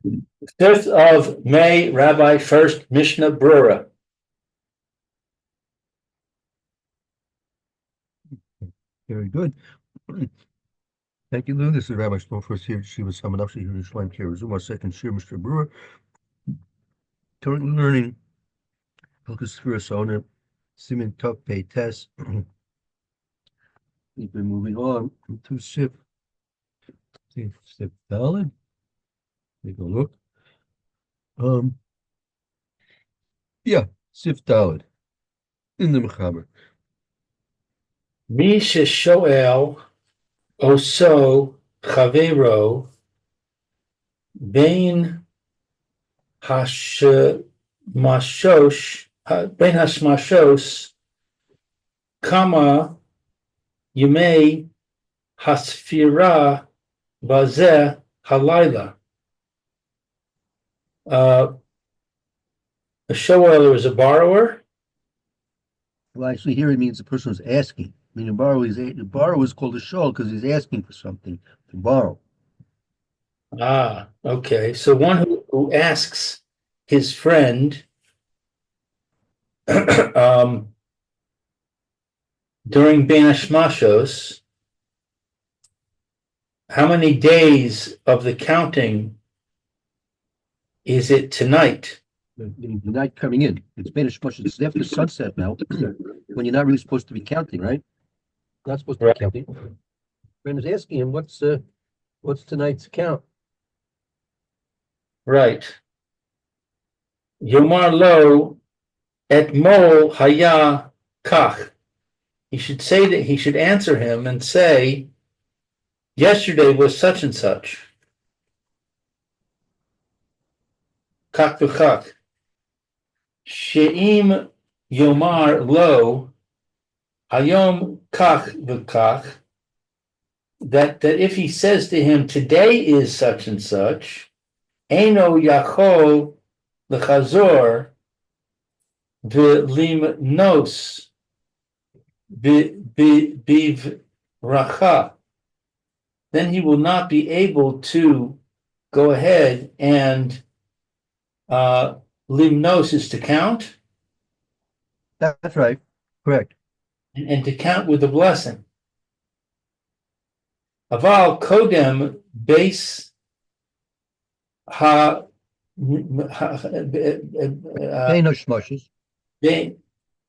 5th of May, Rabbi Furst, Mishna Berura. Very good. Thank you, Lou. This is Rabbi Shlomo Furst here. She was summoned up. She here Yerushalayim Kirazum, our second shir, Mr. Brewer. Currently learning Hilchos Furst Omer, Siman Tov Pei Tes. We've been moving on to Sif. Sif Daled. Take a look. Yeah, Sif Daled in the Mechaber. Mi sheshoel oso chavero bein hashmashos bein hashmashos kama yimei hasfira vazeh halayla. A shoeler is a borrower. Well, actually, here it means the person is asking. I mean, the borrower is called a shol because he's asking for something to borrow. Ah, okay. So one who asks his friend during Ben Hashmashos, how many days of the counting is it tonight? The night coming in. It's been it's after sunset now, when you're not really supposed to be counting, right? Not supposed to be Right. counting. Friend is asking him, what's tonight's count? Right. Yomar lo etmol haya kach. He should say that he should answer him and say, yesterday was such and such. Kach v'chach. She'im yomar lo hayom kach v'kach. That if he says to him, today is such and such, Eino Yachol Lechazor V'limnos Bivracha, then he will not be able to go ahead and limnos is to count. That's right. Correct. And to count with a blessing. Aval Kodem base ha Bein hashmashos. Bein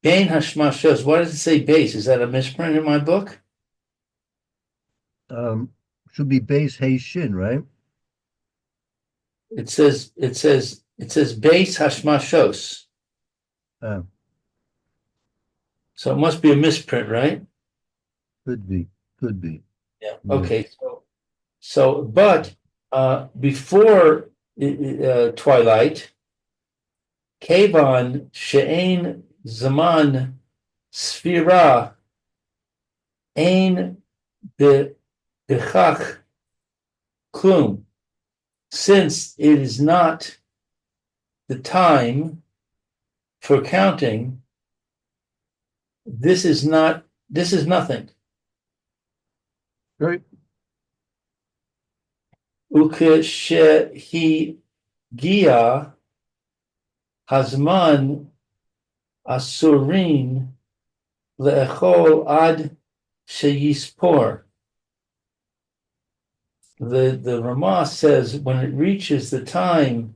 hashmashos. What does it say base? Is that a misprint in my book? Should be base hey shin, right? It says base hashmashos. Uh, So it must be a misprint, right? could be. Yeah. Yeah. Okay. But before twilight, Kavan she'ein zaman sfira ein bechach klum. Since it is not the time for counting, this is nothing. Right. Ukeshehigia hazman asurin le'echol ad sheyispor. The Ramah says when it reaches the time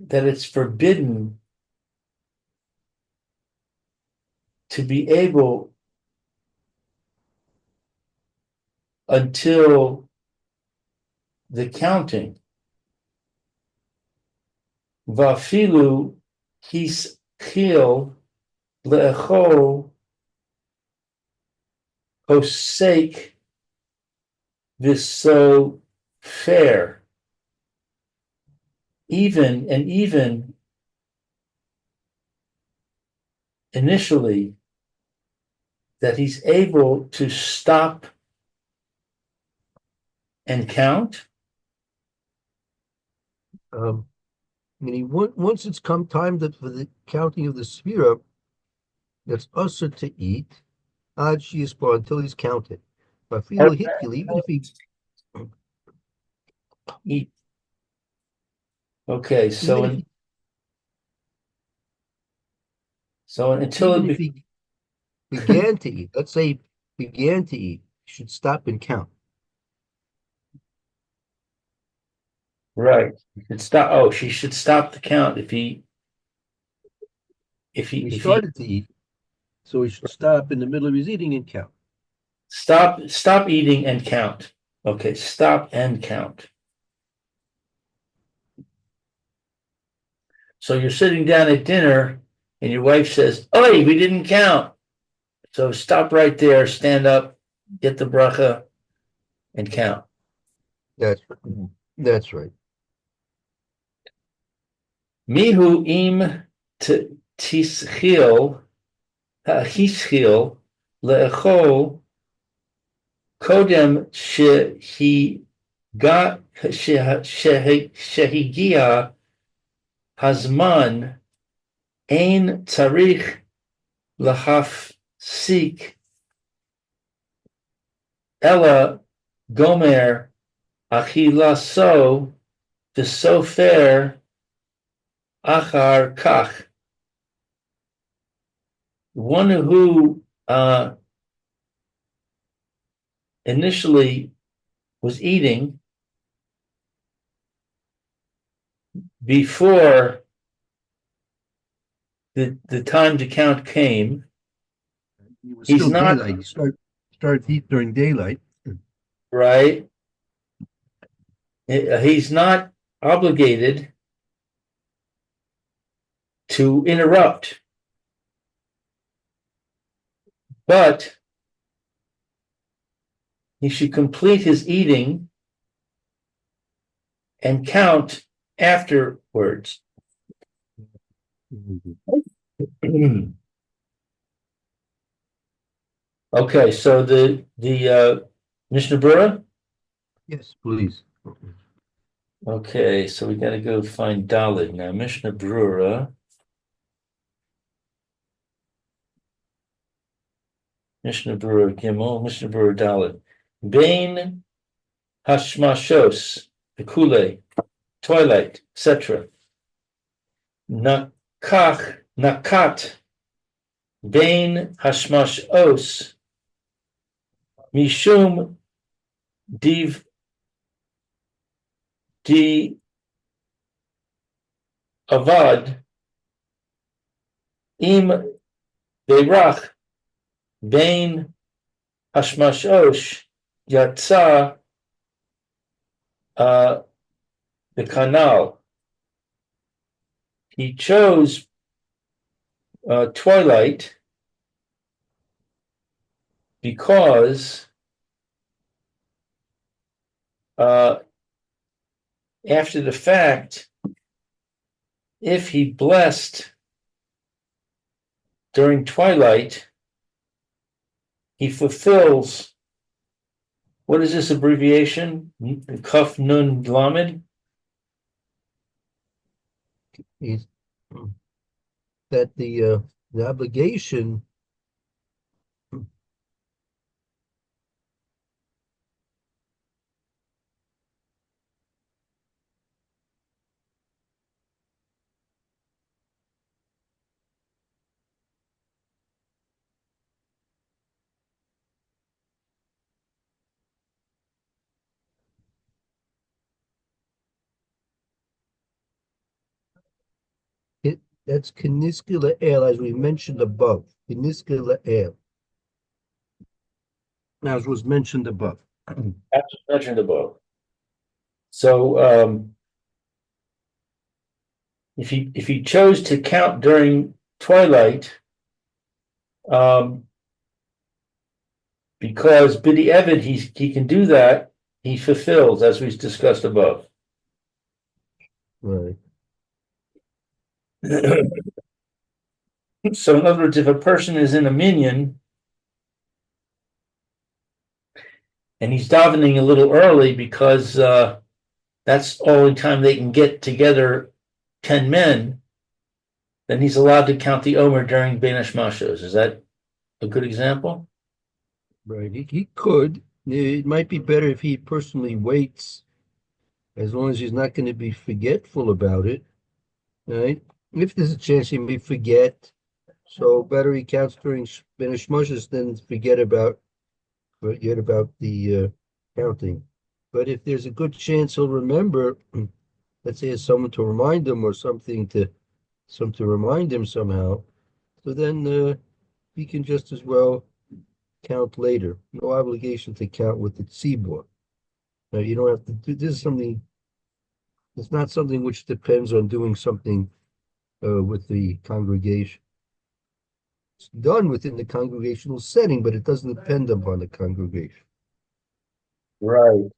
that it's forbidden to be able until the counting. Vafilu his chil le'echol hosek viso fair. Even initially that he's able to stop and count. Meaning once it's come time for the counting of the sphira, that's usher to eat ad shiaspor until he's counted. But even if he Eat. Okay, Even if he, so until even it if be, he began to eat, let's say began to eat, he should stop and count. right, you should stop. Oh, she should stop the count He if he started to eat, so he should stop in the middle of his eating and count. stop eating and count. Okay, stop and count. So you're sitting down at dinner and your wife says, "Oi, we didn't count." So stop right there, stand up, get the bracha, and count. That's that's right. Mihu im tischil ha'hischil le'echol kodem shehigia hazman ein tzarich lahafsik ella gomer achilaso v'sofer achar kach. One who initially was eating before the time to count came. It was He's still not daylight. He started to eat during daylight. right. He's not obligated to interrupt, but he should complete his eating and count afterwards. Okay, so the Mishnah Berura. Yes, please. Okay, so we got to go find Dalit now. Mishnah Berura. Mishnah Berura Gimel. Mishnah Berura Dalit. Bain Hashmashos, Kule, Twilight, etc. Nakat Bain Hashmashos Mishum Div Di Avad Im Beirach Bain Hashmashos Yatsa the canal. He chose twilight because after the fact, if he blessed during twilight, he fulfills, what is this abbreviation? Kaf Nun Lamed? He's that the obligation it that's Keniskula El, as we mentioned above. Keniskula El, as was mentioned above. That's mentioned above. So if he chose to count during twilight, um, because Bidi Evid, he can do that, he fulfills, as we discussed above. Right. So in other words, if a person is in a minyan and he's davening a little early because that's the only time they can get together 10 men, then he's allowed to count the Omer during Ben Hashmashos. Is that a good example? Right. He could. It might be better if he personally waits as long as he's not going to be forgetful about it, right? If there's a chance he may forget, better he counts during Spanish Moses than forget about the counting. But if there's a good chance he'll remember, let's say, as someone to remind him or some to remind him somehow, so then he can just as well count later. No obligation to count with the tzibur. Now you don't have to do this is something. It's not something which depends on doing something with the congregation. It's done within the congregational setting, but it doesn't depend upon the congregation. Right.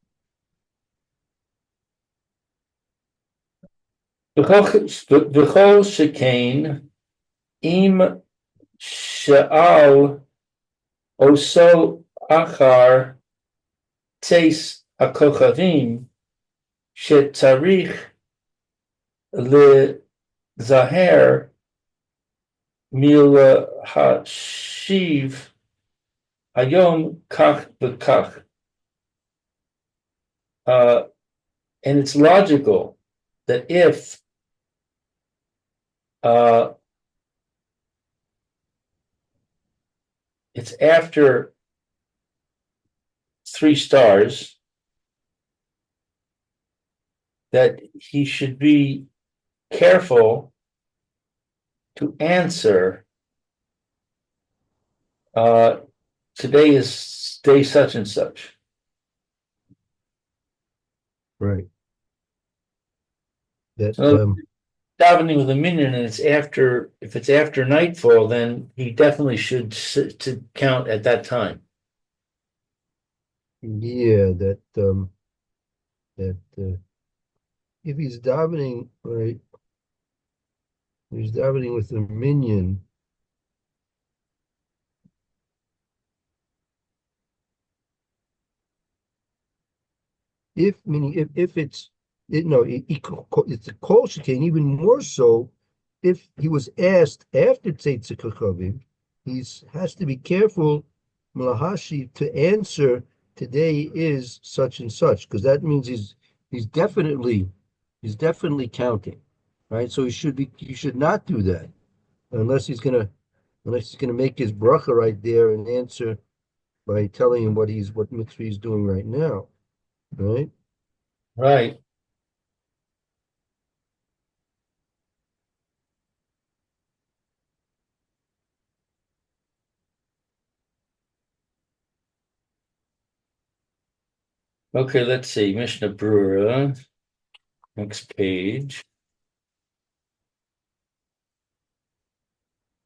V'chol shekain im she'al oso achar teis hakochavim shetarich lezaher mil hashiv hayom kach v'kach. And it's logical that if it's after 3 stars, that he should be careful to answer, today is day such and such. Right. That So davening with a minyan, and if it's after nightfall, then he definitely should to count at that time. yeah, that if he's davening, right, he's davening with a minyan. If meaning if it's it's a kol shekain, even more so if he was asked after Tzeit Kachavim, he has to be careful, Malahashi, to answer today is such and such, because that means he's definitely counting, right? So he should not do that unless he's gonna make his bracha right there and answer by telling him what mitzvah he's doing right now, right? Right. Okay, let's see. Mishna Berura. Next page.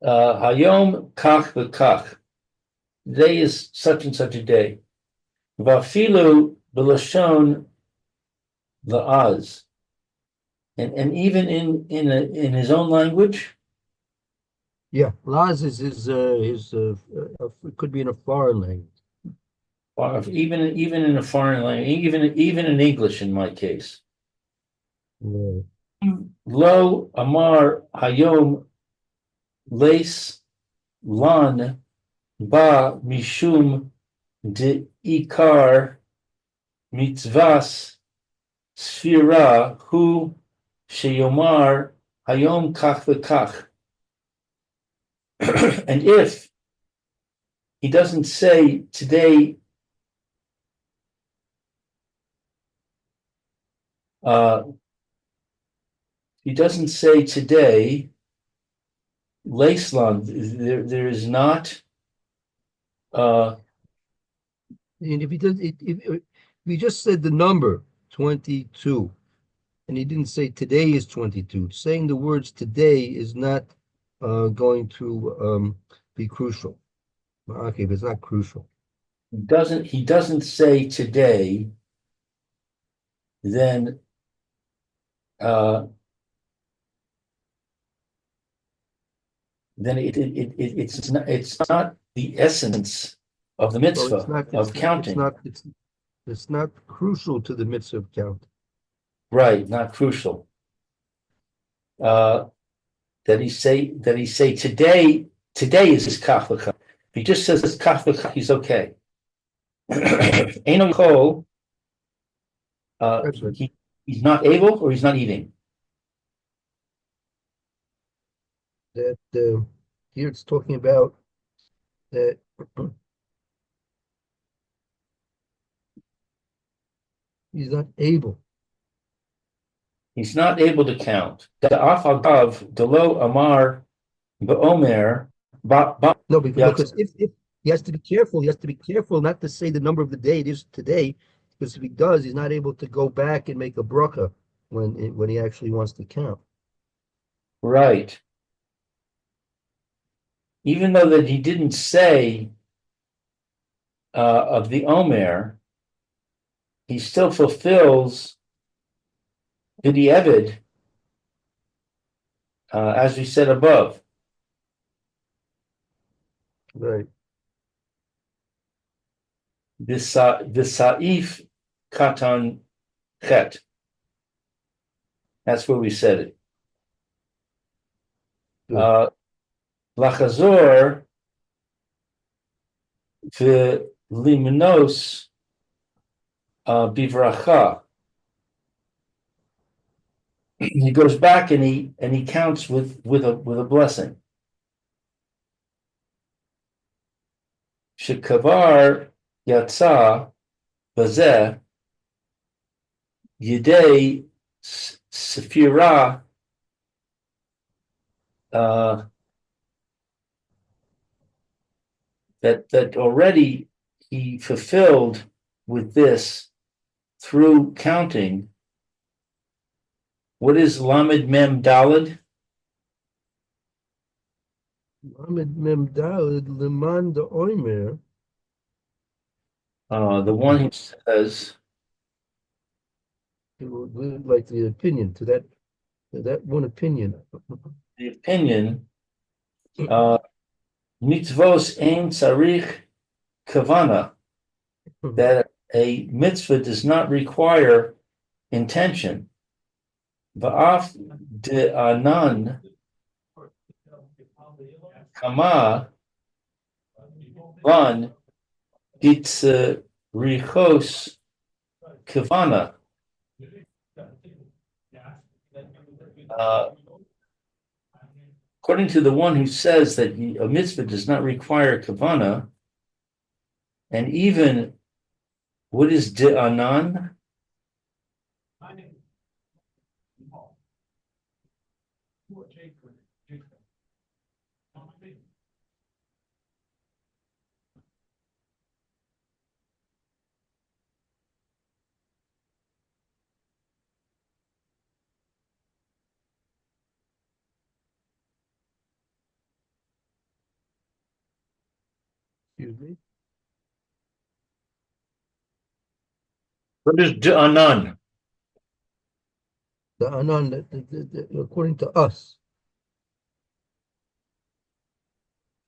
Hayom kach v'kach. Today is such and such a day. Vafilu b'lashon la'az. And even in his own language, Yeah, Laz is his it could be in a foreign language. or even in a foreign language, even in English, in my case. Yeah. Lo amar hayom leis lan ba mishum de ikar mitzvas sfira hu sheyomar hayom kach v'kach. And if he doesn't say today, Laceland, there is not. And if he does, if he just said the number 22, and he didn't say today is 22, saying the words today is not going to be crucial. Okay, but it's not crucial. He doesn't say today, then it's not the essence of the Well, mitzvah of counting. It's not crucial to the mitzvah of count. Right, not crucial. That he say today is his kach v'kach. If he just says kach v'kach, he's okay. Eno kol. That's right. He's not able or he's not eating? That here it's talking about that he's not able. He's not able to count. Da'af agav delo amar ba'omer No, yatz. because if he has to be careful, he has to be careful not to say the number of the day it is today, because if he does, he's not able to go back and make a bracha when he actually wants to count. Right. Even though that he didn't say of the Omer, he still fulfills B'di'evid, as we said above. Right. V'sa'if katan chet. That's where we said it. Good. Lachazor v'limnos bivracha. He goes back and he counts with a blessing. Shekavar yatsa bazeh yidei sefira that already he fulfilled with this through counting. What is Lamed Mem Dalid? Lamed Mem Daled Leman de Omer. The one who says, Like the opinion to that one opinion. the opinion, mitzvos ein tzarich kavana, that a mitzvah does not require intention. Va'af de anan kama van ditzrichos kavana. According to the one who says that a mitzvah does not require kavana, and even what is de'anan? Excuse me. What is de'anan? The Anan, according to us.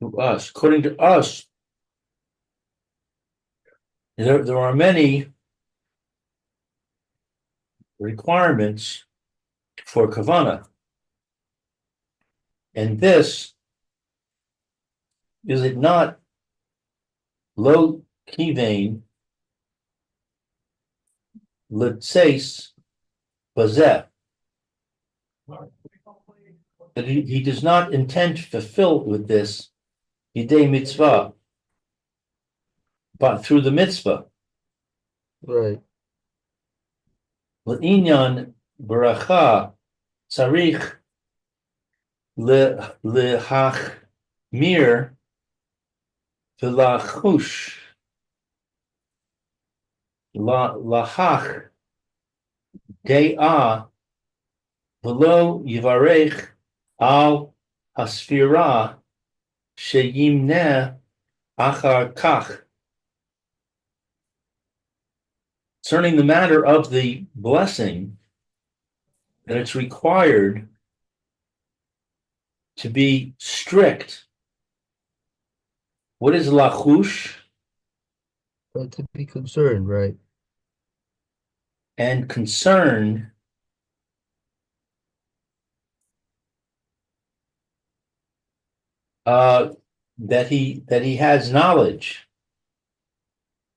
To us. According to us, there are many requirements for kavana. And this, is it not lo kivain letseis bazeh? That he does not intend to fulfill with this yidei mitzvah, but through the mitzvah. Right. L'inyan baracha tzarich lehachmir v'lachush lahach de'ah v'lo yivarech al hasfira sheyimneh achar kach. Concerning the matter of the blessing, that it's required to be strict. What is lachush? To be concerned, right? And concerned. That he has knowledge,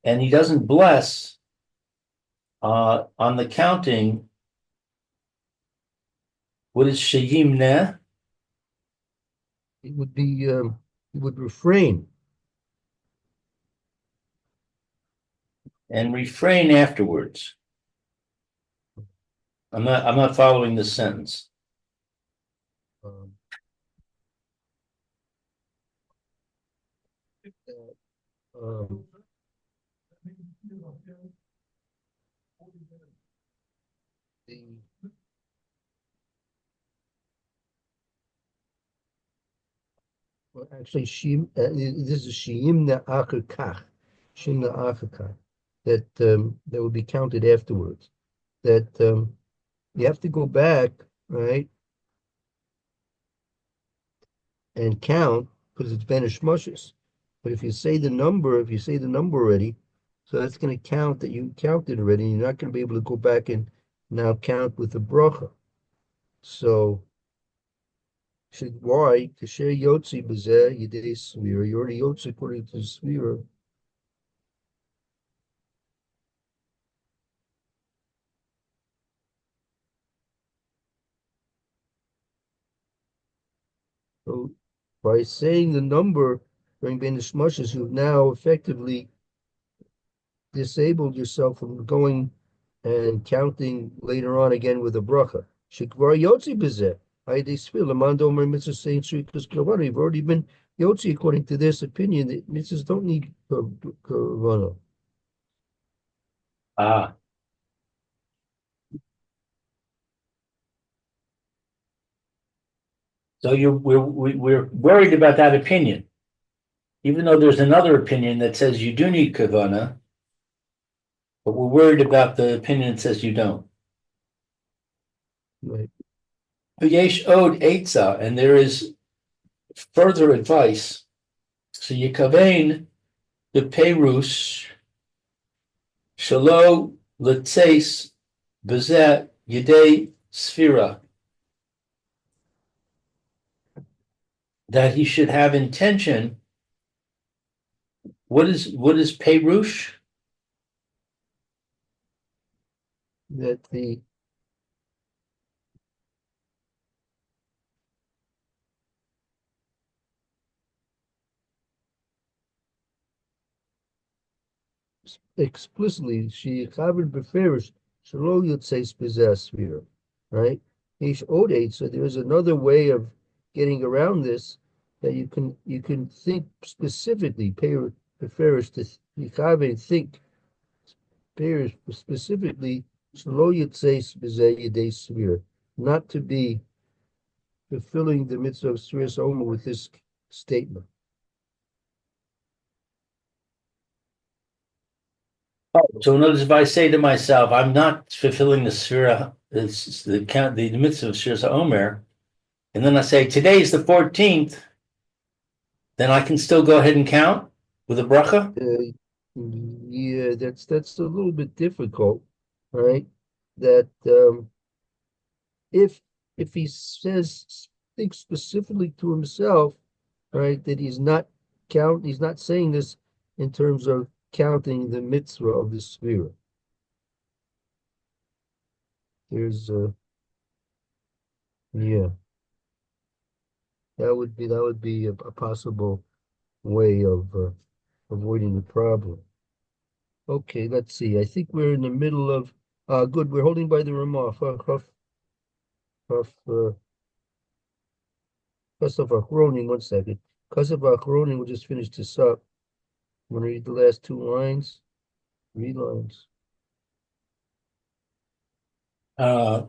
and he doesn't bless on the counting What is sheyimneh? It would be you would refrain. And refrain afterwards. I'm not following this sentence. Um, um, the well, actually, this is shiyimna achar shimna achar that will be counted afterwards. That you have to go back, right, and count because it's banish mushes. But if you say the number already, so that's going to count that you counted already. And you're not going to be able to go back and now count with the bracha. So should why to share yotzi b'zeh yidei svira? You already yotzi according to the svira. So by saying the number during banish mushes, you've now effectively disabled yourself from going and counting later on again with a bracha. Shikvar yotzi b'zeh. You've already been yotzi according to this opinion that mitzvahs don't need kavana. Ah, so we're worried about that opinion, even though there's another opinion that says you do need kavana, but we're worried about the opinion that says you don't. Right. Yesh od etza, and there is further advice. So yikavein the perus shalo letzeis bezet yedei sfira, that he should have intention. What is perush? That the explicitly she covered beferish shalo yotzeis b'zeh, right? Ish odate. So there is another way of getting around this that you can think specifically. Beferish to yikaven think pairs specifically shalo yotzeis b'zeh yedei svira, not to be fulfilling the mitzvah of Sfiras Omer with this statement. So in other words, if I say to myself, I'm not fulfilling the sfira, the mitzvah of Sfira Omer, and then I say today's the 14th, then I can still go ahead and count with a bracha. Yeah, that's a little bit difficult, right? That if he says thinks specifically to himself, right, that he's not saying this in terms of counting the mitzvah of the sphere. There's yeah, that would be a possible way of avoiding the problem. Okay, let's see. I think we're in the middle of good. We're holding by the Ramah. Kasaf Achronim, 1 second. Kasaf Achronim, we'll just finish this up. I'm going to read the last 2 lines, 3 lines. Uh,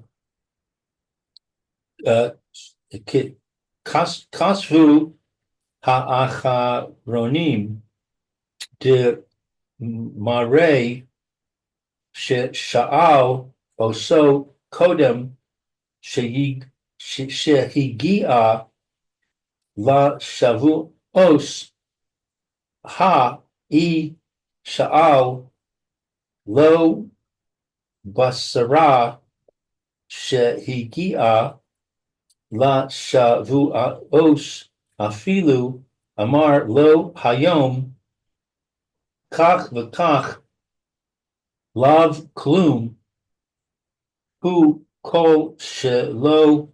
uh, Kasvu ha'acharonim de mare sha'al oso kodem shehigia la shavu os ha I sha'al lo basara shehigia la shavuos afilu amar lo hayom kach v'kach lav klum hu kol shelo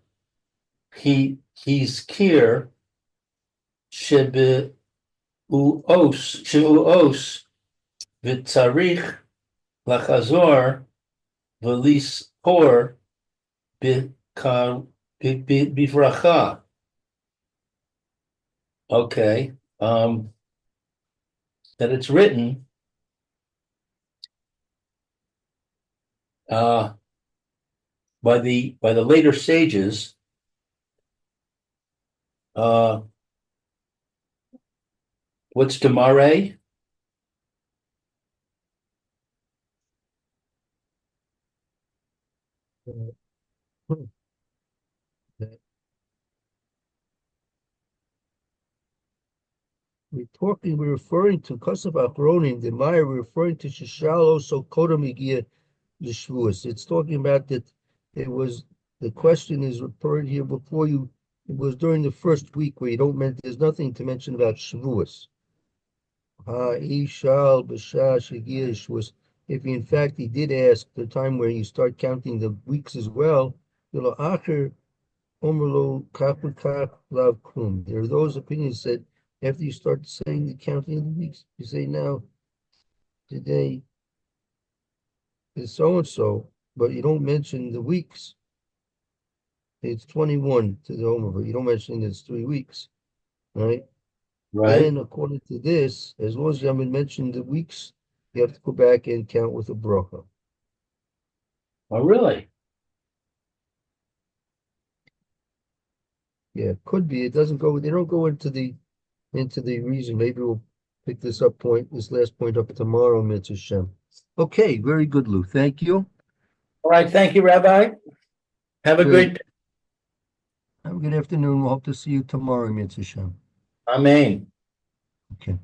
he's kier shebuos v'tzarich lachazor v'lispor bivracha. Okay, that it's written by the later sages. What's demare? Hmm. That we're referring to Kosav Achronim, the Maya, we're referring to Shishal also Kodamigia Yeshvuas. It's talking about that it was, the question is referred here before you, it was during the first week where you don't mention, there's nothing to mention about Shavuos. Ishal Bashash Shagish was, if in fact he did ask the time where you start counting the weeks as well, Yolo Acher Omerlo Kapukak Lav Kum. There are those opinions that after you start saying the counting of the weeks, you say now today is so and so, but you don't mention the weeks. It's 21 to the Omer, but you don't mention it's 3 weeks, right? Right. Then, according to this, as long as you haven't mentioned the weeks, you have to go back and count with a bracha. Oh, really? Yeah, could be. It doesn't go. They don't go into the reason. Maybe we'll pick this last point up tomorrow, Mitzvah Shem. Okay, very good, Lou. Thank you. All right. Thank you, Rabbi. Have a Great. great. Have a good afternoon. We'll hope to see you tomorrow, Mitzvah Shem. Amen. Okay.